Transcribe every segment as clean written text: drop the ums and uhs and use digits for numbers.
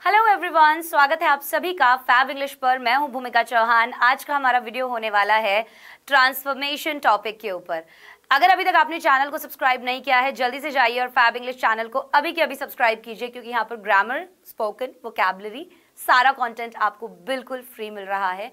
Hello everyone, स्वागत है आप सभी का फैब इंग्लिश पर। मैं हूं भूमिका चौहान। आज का हमारा वीडियो होने वाला है ट्रांसफॉर्मेशन टॉपिक के ऊपर। अगर अभी तक आपने चैनल को सब्सक्राइब नहीं किया है, जल्दी से जाइए और फैब इंग्लिश चैनल को अभी के अभी सब्सक्राइब कीजिए, क्योंकि यहाँ पर ग्रामर, स्पोकन, वोकैबुलरी सारा कंटेंट आपको बिल्कुल फ्री मिल रहा है।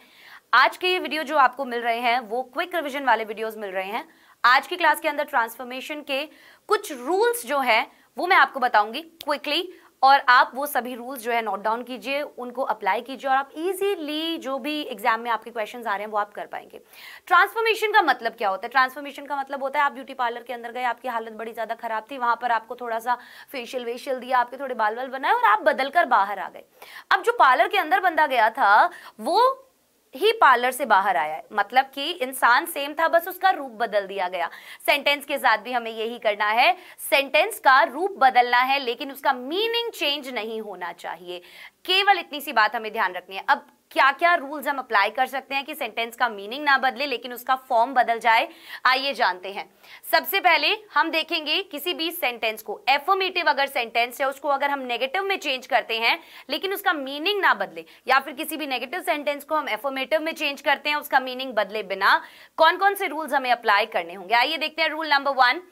आज के ये वीडियो जो आपको मिल रहे हैं वो क्विक रिविजन वाले वीडियोस मिल रहे हैं। आज की क्लास के अंदर ट्रांसफॉर्मेशन के कुछ रूल्स जो हैं वो मैं आपको बताऊंगी क्विकली, और आप वो सभी रूल्स जो है नोट डाउन कीजिए, उनको अप्लाई कीजिए और आप इजीली जो भी एग्जाम में आपके क्वेश्चंस आ रहे हैं वो आप कर पाएंगे। ट्रांसफॉर्मेशन का मतलब क्या होता है? ट्रांसफॉर्मेशन का मतलब होता है आप ब्यूटी पार्लर के अंदर गए, आपकी हालत बड़ी ज्यादा खराब थी, वहां पर आपको थोड़ा सा फेशियल वेशियल दिया, आपके थोड़े बाल वाल बनाए और आप बदल कर बाहर आ गए। अब जो पार्लर के अंदर बंदा गया था वो ही पार्लर से बाहर आया है, मतलब कि इंसान सेम था, बस उसका रूप बदल दिया गया। सेंटेंस के साथ भी हमें यही करना है, सेंटेंस का रूप बदलना है लेकिन उसका मीनिंग चेंज नहीं होना चाहिए। केवल इतनी सी बात हमें ध्यान रखनी है। अब क्या क्या रूल्स हम अप्लाई कर सकते हैं कि सेंटेंस का मीनिंग ना बदले लेकिन उसका फॉर्म बदल जाए, आइए जानते हैं। सबसे पहले हम देखेंगे किसी भी सेंटेंस को, एफर्मेटिव अगर सेंटेंस है उसको अगर हम नेगेटिव में चेंज करते हैं लेकिन उसका मीनिंग ना बदले, या फिर किसी भी नेगेटिव सेंटेंस को हम एफर्मेटिव में चेंज करते हैं उसका मीनिंग बदले बिना, कौन कौन से रूल्स हमें अप्लाई करने होंगे। आइए देखते हैं। रूल नंबर 1,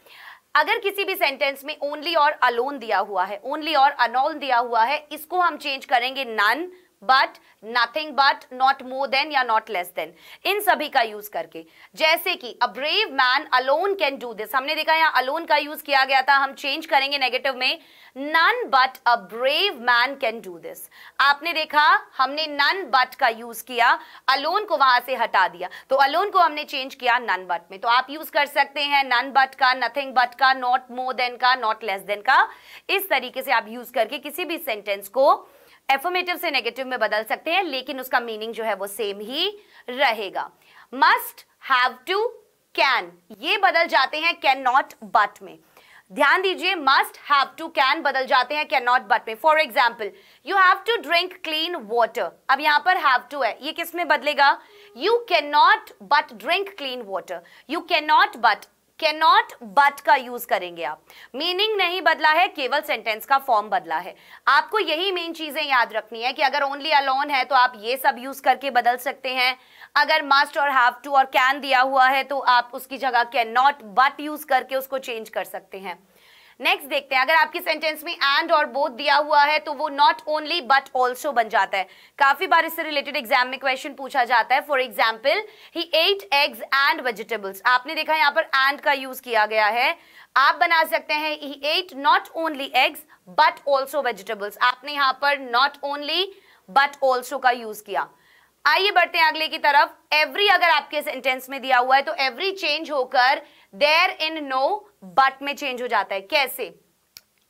अगर किसी भी सेंटेंस में ओनली और अलोन दिया हुआ है, ओनली और अनोन दिया हुआ है, इसको हम चेंज करेंगे none, but, nothing but, not more than या नॉट लेस देन, इन सभी का यूज करके। जैसे कि a brave man alone can do this, हमने देखा यहां अलोन का यूज किया गया था, हम चेंज करेंगे नेगेटिव में none but a brave man can do this. आपने देखा हमने नन बट का यूज किया, अलोन को वहां से हटा दिया, तो अलोन को हमने चेंज किया नन बट में। तो आप यूज कर सकते हैं नन बट का, नथिंग बट का, नॉट मोर देन का, नॉट लेस देन का। इस तरीके से आप यूज करके किसी भी सेंटेंस को एफर्मेटिव से नेगेटिव में बदल सकते हैं लेकिन उसका मीनिंग जो है वो सेम ही रहेगा। मस्ट, हैव टू, कैन, ये बदल जाते हैं कैन नॉट बट में। ध्यान दीजिए, मस्ट, हैव टू, कैन बदल जाते हैं कैन नॉट बट में। For example, you have to drink clean water, अब यहां पर हैव टू है, ये किस में बदलेगा? You can not but drink clean water. You can not but, can not but का यूज करेंगे आप। मीनिंग नहीं बदला है, केवल सेंटेंस का फॉर्म बदला है। आपको यही मेन चीजें याद रखनी है कि अगर ओनली अलोन है तो आप ये सब यूज करके बदल सकते हैं। अगर मस्ट और हैव टू और कैन दिया हुआ है तो आप उसकी जगह कैन नॉट बट यूज करके उसको चेंज कर सकते हैं। नेक्स्ट देखते हैं, अगर आपकी सेंटेंस में एंड और बोथ दिया हुआ है तो वो नॉट ओनली बट ऑल्सो बन जाता है। काफी बार इससे रिलेटेड एग्जाम में क्वेश्चन पूछा जाता है। For example, he ate eggs and vegetables, आपने देखा यहां पर एंड का यूज किया गया है। आप बना सकते हैं he ate not only eggs but also vegetables, आपने यहां पर नॉट ओनली बट ऑल्सो का यूज किया। आइए बढ़ते हैं अगले की तरफ। एवरी अगर आपके सेंटेंस में दिया हुआ है तो एवरी चेंज होकर देयर इन नो बट में चेंज हो जाता है। कैसे?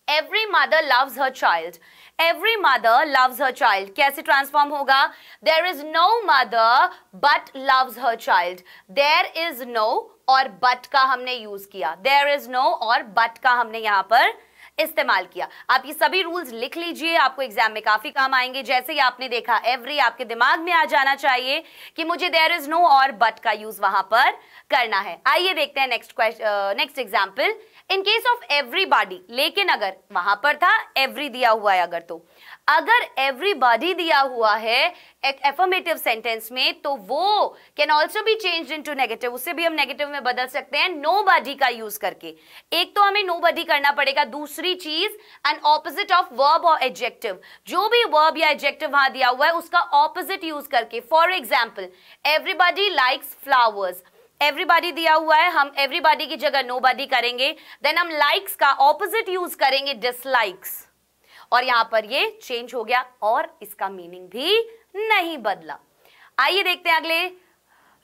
Every mother loves her child, every mother loves her child कैसे ट्रांसफॉर्म होगा? There is no mother but loves her child. There is no और बट का हमने यूज किया, देयर इज नो और बट का हमने यहां पर इस्तेमाल किया। आप ये सभी रूल्स लिख लीजिए, आपको एग्जाम में काफी काम आएंगे। जैसे ही आपने देखा एवरी, आपके दिमाग में आ जाना चाहिए कि मुझे देयर इज नो और बट का यूज वहां पर करना है। आइए देखते हैं next example. In case of everybody, लेकिन अगर वहां पर था एवरी दिया हुआ है, अगर एवरीबॉडी दिया हुआ है एक एफर्मेटिव सेंटेंस में तो वो can also be changed into negative, उससे भी हम नेगेटिव में बदल सकते हैं नोबॉडी का यूज करके। एक तो हमें नोबॉडी करना पड़ेगा, दूसरी चीज एन ऑपोजिट ऑफ वर्ब और एडजेक्टिव, जो भी वर्ब या एडजेक्टिव वहां दिया हुआ है उसका ऑपोजिट यूज करके। For example, everybody likes flowers, everybody दिया हुआ है, हम एवरीबॉडी की जगह नोबॉडी करेंगे, देन हम लाइक्स का ऑपोजिट यूज करेंगे डिसलाइक्स, और यहां पर ये चेंज हो गया और इसका मीनिंग भी नहीं बदला। आइए देखते हैं अगले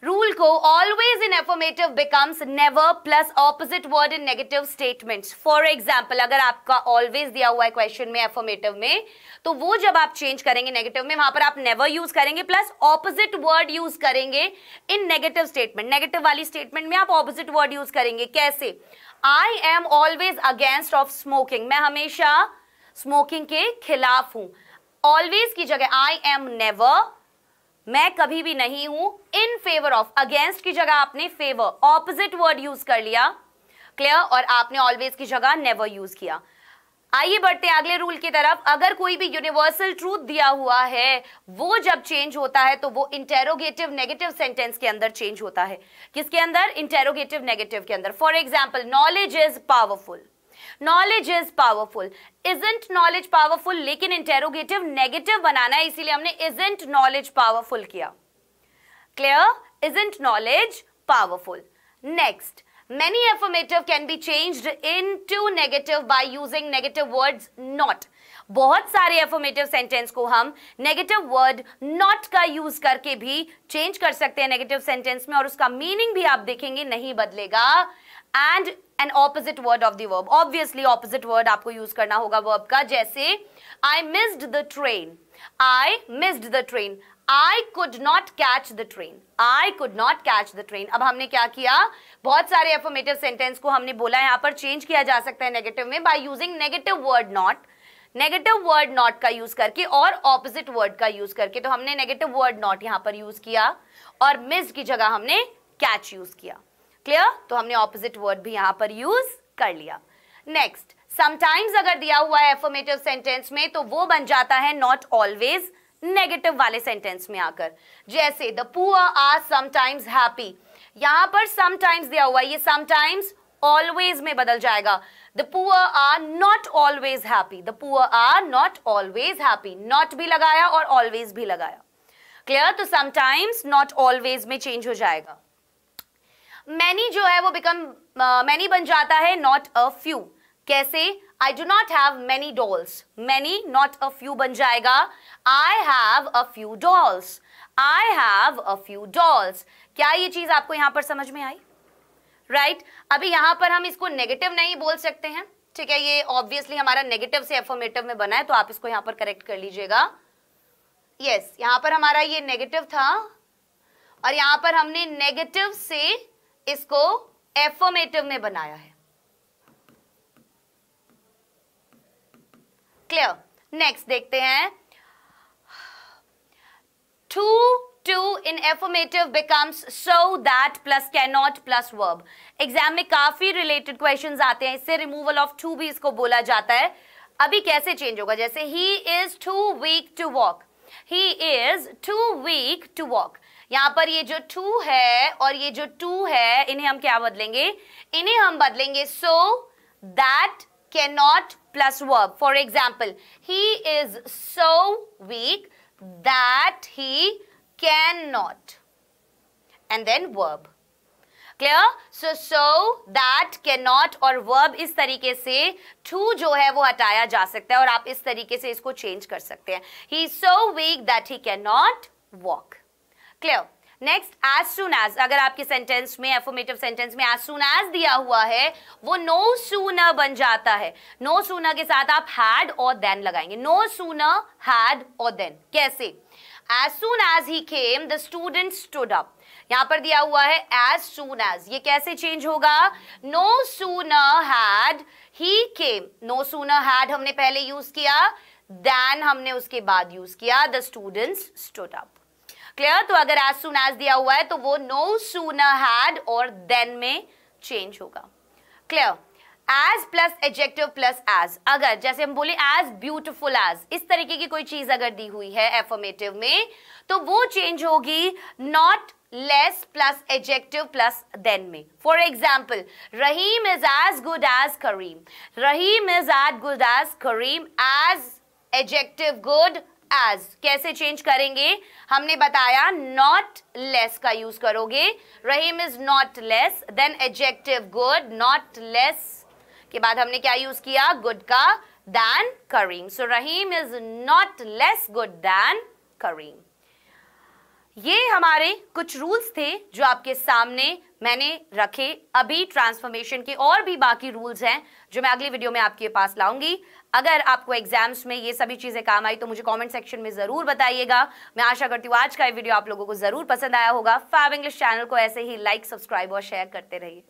रूल को। Always in affirmative becomes never plus opposite word in negative statements. For example, अगर आपका ऑलवेज दिया हुआ है क्वेश्चन में एफर्मेटिव में, तो वो जब आप चेंज करेंगे नेगेटिव में, वहां पर आप नेवर यूज करेंगे प्लस ऑपोजिट वर्ड यूज करेंगे इन नेगेटिव स्टेटमेंट। नेगेटिव वाली स्टेटमेंट में आप ऑपोजिट वर्ड यूज करेंगे। कैसे? I am always against of smoking, मैं हमेशा स्मोकिंग के खिलाफ हूं। ऑलवेज की जगह आई एम नेवर, मैं कभी भी नहीं हूं। इन फेवर ऑफ, अगेंस्ट की जगह आपने फेवर, ऑपोजिट वर्ड यूज कर लिया, क्लियर, और आपने ऑलवेज की जगह नेवर यूज किया। आइए बढ़ते हैं अगले रूल की तरफ। अगर कोई भी यूनिवर्सल ट्रूथ दिया हुआ है वो जब चेंज होता है तो वो इंटेरोगेटिव नेगेटिव सेंटेंस के अंदर चेंज होता है। किसके अंदर? इंटेरोगेटिव नेगेटिव के अंदर। For example, knowledge is powerful, knowledge is powerful, isn't knowledge powerful, लेकिन इंटेरोगेटिव नेगेटिव बनाना है इसीलिए हमने इजंट नॉलेज पावरफुल किया। Clear? Isn't knowledge powerful. Next, many affirmative can be changed into negative by using negative words not। बहुत सारे affirmative sentence को हम negative word not का यूज करके भी चेंज कर सकते हैं negative sentence में, और उसका मीनिंग भी आप देखेंगे नहीं बदलेगा। and an opposite word of the verb, obviously opposite word आपको यूज करना होगा verb का। जैसे I missed the train, I missed the train, I could not catch the train, I could not catch the train। अब हमने क्या किया, बहुत सारे affirmative sentence को हमने बोला यहाँ पर चेंज किया जा सकता है नेगेटिव में by using negative word not, negative word not का यूज करके और ऑपोजिट वर्ड का यूज करके। तो हमने नेगेटिव वर्ड नॉट यहाँ पर यूज किया और मिस्ड की जगह हमने कैच यूज किया। क्लियर? तो हमने ऑपोजिट वर्ड भी यहाँ पर यूज कर लिया। नेक्स्ट, समटाइम्स अगर दिया हुआ है एफर्मेटिव सेंटेंस में तो वो बन जाता है नॉट ऑलवेज नेगेटिव वाले सेंटेंस में आकर। जैसे the poor are sometimes happy, यहां पर समटाइम्स दिया हुआ है, ये समटाइम्स ऑलवेज में बदल जाएगा। The poor are not always happy, the poor are not always happy, not भी लगाया और ऑलवेज भी लगाया। क्लियर? तो समटाइम्स नॉट ऑलवेज में चेंज हो जाएगा। मैनी जो है वो बिकम मैनी बन जाता है नॉट अ फ्यू। कैसे? I do not have many dolls, many not a few बन जाएगा I have a few dolls, I have a few dolls। क्या ये चीज आपको यहां पर समझ में आई? राइट? अभी यहां पर हम इसको नेगेटिव नहीं बोल सकते हैं, ठीक है, ये ऑब्वियसली हमारा नेगेटिव से एफर्मेटिव में बना है, तो आप इसको यहां पर करेक्ट कर लीजिएगा। यस, यहां पर हमारा ये नेगेटिव था और यहां पर हमने नेगेटिव से इसको एफर्मेटिव में बनाया है। क्लियर? नेक्स्ट देखते हैं, to in affirmative becomes so that plus cannot plus verb। Exam में काफी रिलेटेड क्वेश्चंस आते हैं, इससे रिमूवल ऑफ to भी इसको बोला जाता है। अभी कैसे चेंज होगा? जैसे he is too weak to walk, he is too weak to walk। यहां पर ये जो to है और ये जो to है, इन्हें हम क्या बदलेंगे? इन्हें हम बदलेंगे so that cannot plus verb। For example, he is so weak that he cannot, and then verb। Clear? So that cannot और verb इस तरीके से to जो है वो हटाया जा सकता है और आप इस तरीके से इसको चेंज कर सकते हैं। He is so weak that he cannot walk। Clear? Next, as soon as, अगर आपके सेंटेंस में एफर्मेटिव सेंटेंस में as soon as दिया हुआ है वो no sooner बन जाता है। no sooner के साथ आप had और then लगाएंगे, no sooner had और then। कैसे? as soon as he came the student stood up। यहां पर दिया हुआ है as soon as, ये कैसे चेंज होगा? no sooner had he came, no sooner had हमने पहले यूज किया, then हमने उसके बाद यूज किया the students stood up। Clear? तो अगर as soon as दिया हुआ है तो वो no sooner had और then में चेंज होगा। Clear? as plus adjective plus as, अगर जैसे हम बोले as beautiful as, इस तरीके की कोई चीज अगर दी हुई है एफर्मेटिव में तो वो चेंज होगी not less plus adjective plus then में। For example, Rahim is as good as Kareem, Rahim is as good as Kareem, as adjective good as कैसे चेंज करेंगे? हमने बताया not less का यूज करोगे, रहीम is not less, then adjective good, not less के बाद हमने क्या यूज किया? good का, than Kareem। so Rahim is not less good than Kareem। ये हमारे कुछ रूल्स थे जो आपके सामने मैंने रखे। अभी ट्रांसफॉर्मेशन के और भी बाकी रूल्स हैं जो मैं अगली वीडियो में आपके पास लाऊंगी। अगर आपको एग्जाम्स में ये सभी चीजें काम आई तो मुझे कमेंट सेक्शन में जरूर बताइएगा। मैं आशा करती हूँ आज का ये वीडियो आप लोगों को जरूर पसंद आया होगा। फैब इंग्लिश चैनल को ऐसे ही लाइक, सब्सक्राइब और शेयर करते रहिए।